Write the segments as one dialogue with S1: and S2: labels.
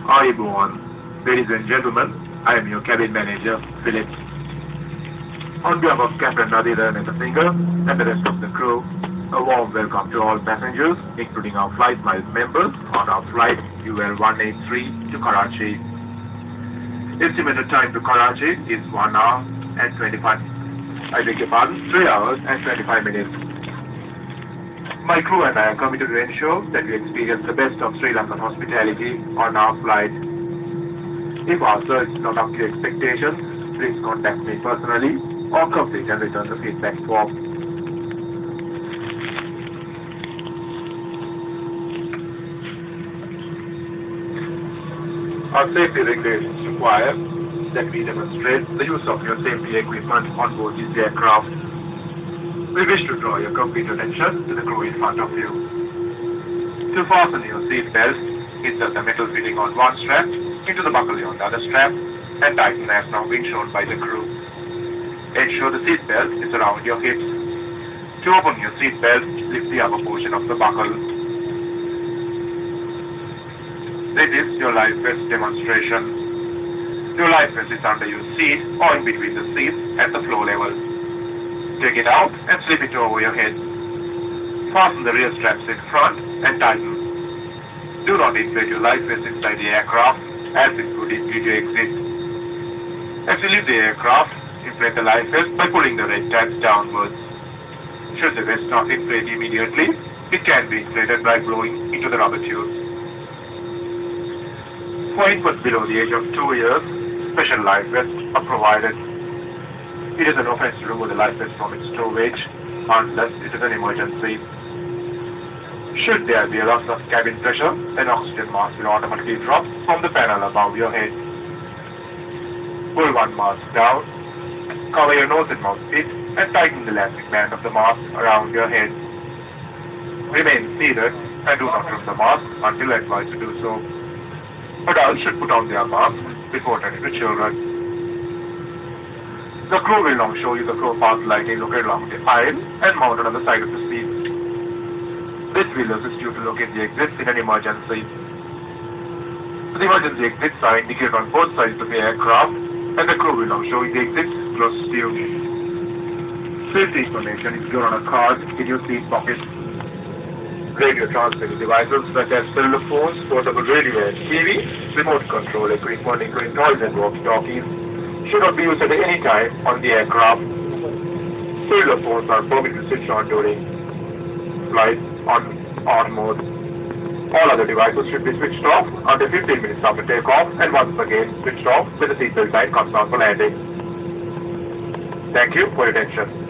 S1: Everyone, ladies and gentlemen, I am your cabin manager, Philip. On behalf of Captain Nadiran and the singer and the rest of the crew, a warm welcome to all passengers, including our flight miles members on our flight UL183 to Karachi. Estimated time to Karachi is 1 hour and 25. I beg your pardon, 3 hours and 25 minutes. My crew and I are committed to ensure that we experience the best of Sri Lankan hospitality on our flight. If our service is not up to your expectations, please contact me personally or complete and return the feedback form. Our safety regulations require that we demonstrate the use of your safety equipment on board this aircraft. We wish to draw your complete attention to the crew in front of you. To fasten your seat belt, insert the metal fitting on one strap into the buckle on the other strap and tighten as now being shown by the crew. Ensure the seat belt is around your hips. To open your seat belt, lift the upper portion of the buckle. This is your life vest demonstration. Your life vest is under your seat or in between the seats at the floor level. Take it out and slip it over your head. Fasten the rear straps in front and tighten. Do not inflate your life vest inside the aircraft as it could impede your exit. As you leave the aircraft, inflate the life vest by pulling the red tabs downwards. Should the vest not inflate immediately, it can be inflated by blowing into the rubber tubes. For infants below the age of 2 years, special life vests are provided. It is an offense to remove the life vest from its stowage unless it is an emergency. Should there be a loss of cabin pressure, an oxygen mask will automatically drop from the panel above your head. Pull one mask down, cover your nose and mouth pit, and tighten the elastic band of the mask around your head. Remain seated and do not remove the mask until advised to do so. Adults should put on their masks before turning to children. The crew will now show you the crow path lighting located along the aisle and mounted on the side of the seat. This will assist you to locate the exits in an emergency. The emergency exits are indicated on both sides of the aircraft, and the crew will now show you the exits closest to you. Safety information is given on a card in your seat pocket. Radio transmitting devices such as cellular phones, portable radio and TV, remote control equipment including toys and walkie-talkies should not be used at any time on the aircraft. Cellular phones are permitted to switch on during flight on mode. All other devices should be switched off until 15 minutes after takeoff and once again switched off when the seatbelt sign comes down for landing. Thank you for your attention.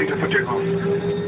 S1: Peter for takeoff.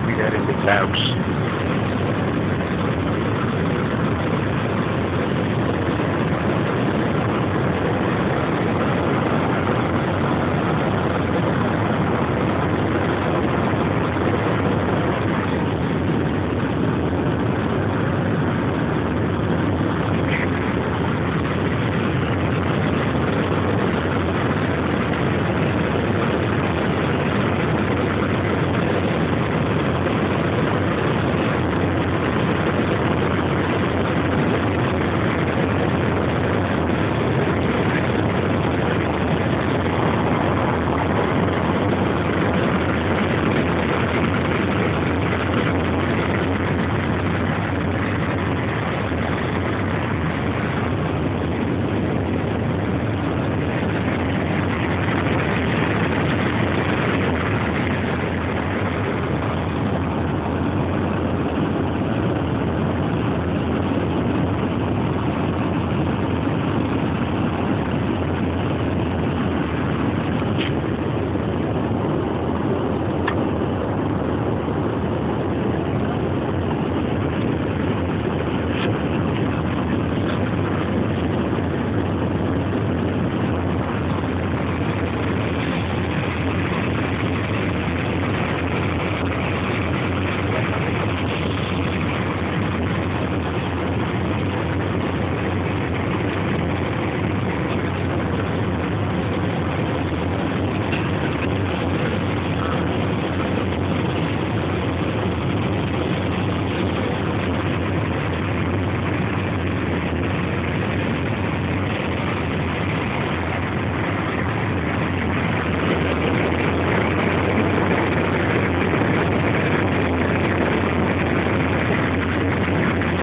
S2: We are in the clouds.